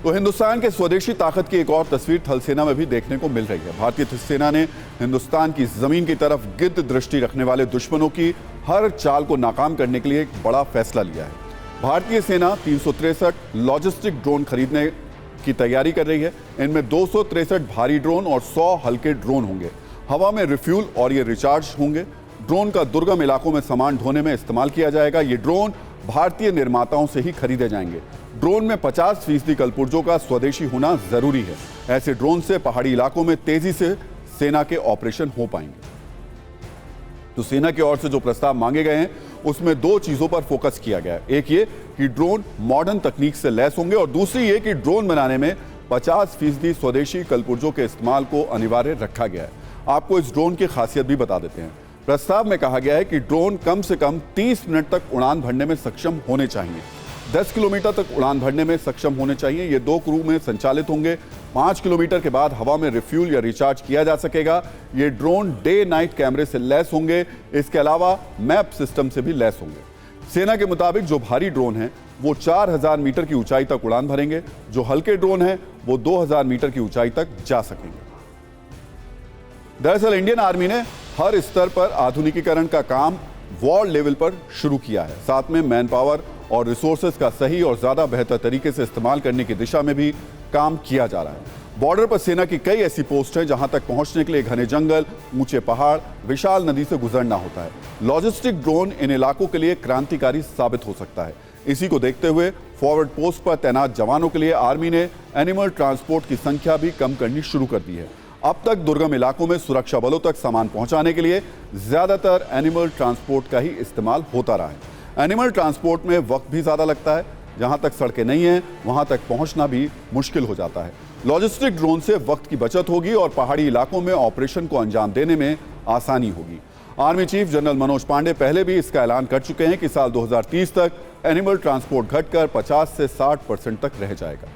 तो हिंदुस्तान के स्वदेशी ताकत की एक और तस्वीर थल सेना में भी देखने को मिल रही है। भारतीय सेना ने हिंदुस्तान की जमीन की तरफ गिद्ध दृष्टि रखने वाले दुश्मनों की हर चाल को नाकाम करने के लिए एक बड़ा फैसला लिया है। भारतीय सेना 363 लॉजिस्टिक ड्रोन खरीदने की तैयारी कर रही है। इनमें 263 भारी ड्रोन और 100 हल्के ड्रोन होंगे। हवा में रिफ्यूल और ये रिचार्ज होंगे। ड्रोन का दुर्गम इलाकों में सामान ढोने में इस्तेमाल किया जाएगा। ये ड्रोन भारतीय निर्माताओं से ही खरीदे जाएंगे। ड्रोन में 50% कलपुर्जों का स्वदेशी होना जरूरी है। ऐसे ड्रोन से पहाड़ी इलाकों में तेजी से सेना के ऑपरेशन हो पाएंगे। तो सेना की ओर से जो प्रस्ताव मांगे गए हैं उसमें 2 चीजों पर फोकस किया गया है। एक ये कि ड्रोन मॉडर्न तकनीक से लैस होंगे और दूसरी ये कि ड्रोन बनाने में 50% स्वदेशी कलपुर्जों के इस्तेमाल को अनिवार्य रखा गया है। आपको इस ड्रोन की खासियत भी बता देते हैं। प्रस्ताव में कहा गया है कि ड्रोन कम से कम 30 मिनट तक उड़ान भरने में सक्षम होने चाहिए। 10 किलोमीटर तक उड़ान भरने में सक्षम होने चाहिए। ये 2 क्रू में संचालित होंगे। 5 किलोमीटर के बाद हवा में रिफ्यूल या रिचार्ज किया जा सकेगा। ये ड्रोन डे नाइट कैमरे से लैस होंगे। इसके अलावा मैप सिस्टम से भी लैस होंगे। सेना के मुताबिक जो भारी ड्रोन हैं वो 4000 मीटर की ऊंचाई तक उड़ान भरेंगे। जो हल्के ड्रोन हैं वो 2000 मीटर की ऊंचाई तक जा सकेंगे। दरअसल इंडियन आर्मी ने हर स्तर पर आधुनिकीकरण का काम वॉर लेवल पर शुरू किया है। साथ में मैन पावर और रिसोर्सेज का सही और ज्यादा बेहतर तरीके से इस्तेमाल करने की दिशा में भी काम किया जा रहा है। बॉर्डर पर सेना की कई ऐसी पोस्ट हैं जहां तक पहुंचने के लिए घने जंगल, ऊंचे पहाड़, विशाल नदी से गुजरना होता है। लॉजिस्टिक ड्रोन इन इलाकों के लिए क्रांतिकारी साबित हो सकता है। इसी को देखते हुए फॉरवर्ड पोस्ट पर तैनात जवानों के लिए आर्मी ने एनिमल ट्रांसपोर्ट की संख्या भी कम करनी शुरू कर दी है। अब तक दुर्गम इलाकों में सुरक्षा बलों तक सामान पहुंचाने के लिए ज्यादातर एनिमल ट्रांसपोर्ट का ही इस्तेमाल होता रहा है। एनिमल ट्रांसपोर्ट में वक्त भी ज्यादा लगता है। जहां तक सड़कें नहीं हैं वहां तक पहुंचना भी मुश्किल हो जाता है। लॉजिस्टिक ड्रोन से वक्त की बचत होगी और पहाड़ी इलाकों में ऑपरेशन को अंजाम देने में आसानी होगी। Army chief general Manoj Pande पहले भी इसका ऐलान कर चुके हैं कि साल 2030 तक एनिमल ट्रांसपोर्ट घटकर 50 से 60% तक रह जाएगा।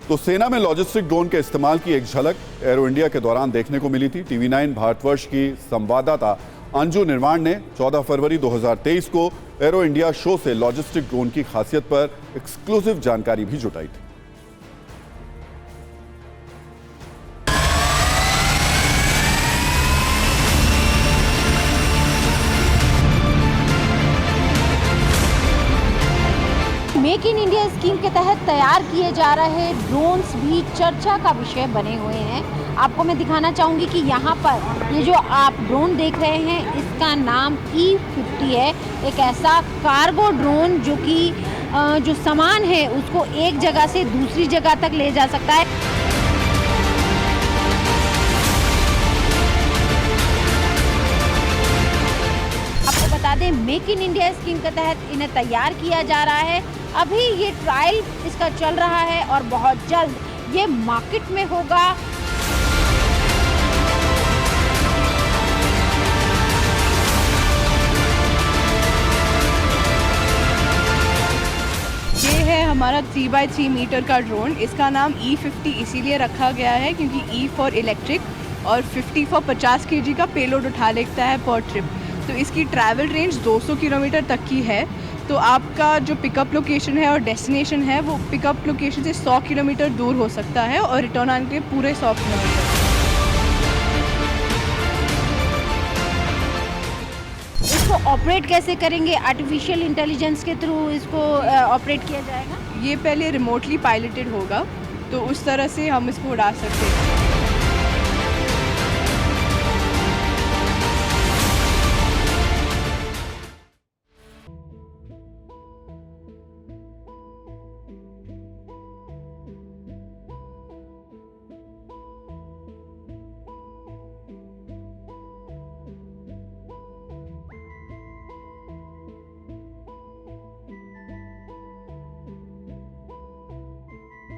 तो सेना में लॉजिस्टिक ड्रोन के इस्तेमाल की एक झलक एरो इंडिया के दौरान देखने को मिली थी। टीवी 9 भारतवर्ष की संवाददाता अंजू निर्वाण ने 14 फरवरी 2023 को एरो इंडिया शो से लॉजिस्टिक ड्रोन की खासियत पर एक्सक्लूसिव जानकारी भी जुटाई थी। मेक इन इंडिया स्कीम के तहत तैयार किए जा रहे ड्रोन्स भी चर्चा का विषय बने हुए हैं। आपको मैं दिखाना चाहूँगी कि यहाँ पर ये जो आप ड्रोन देख रहे हैं इसका नाम E50 है। एक ऐसा कार्गो ड्रोन जो कि जो सामान है उसको एक जगह से दूसरी जगह तक ले जा सकता है। आपको बता दें मेक इन इंडिया स्कीम के तहत इन्हें तैयार किया जा रहा है। अभी ये ट्रायल इसका चल रहा है और बहुत जल्द ये मार्केट में होगा। ये है हमारा 3x3 मीटर का ड्रोन। इसका नाम E50 इसीलिए रखा गया है क्योंकि E फॉर इलेक्ट्रिक और 50 फॉर 50 kg का पेलोड उठा लेता है पर ट्रिप। तो इसकी ट्रैवल रेंज 200 किलोमीटर तक की है। तो आपका जो पिकअप लोकेशन है और डेस्टिनेशन है वो पिकअप लोकेशन से 100 किलोमीटर दूर हो सकता है और रिटर्न आने के लिए पूरे 100 किलोमीटर। इसको ऑपरेट कैसे करेंगे? आर्टिफिशियल इंटेलिजेंस के थ्रू इसको ऑपरेट किया जाएगा। ये पहले रिमोटली पायलटेड होगा तो उस तरह से हम इसको उड़ा सकते हैं।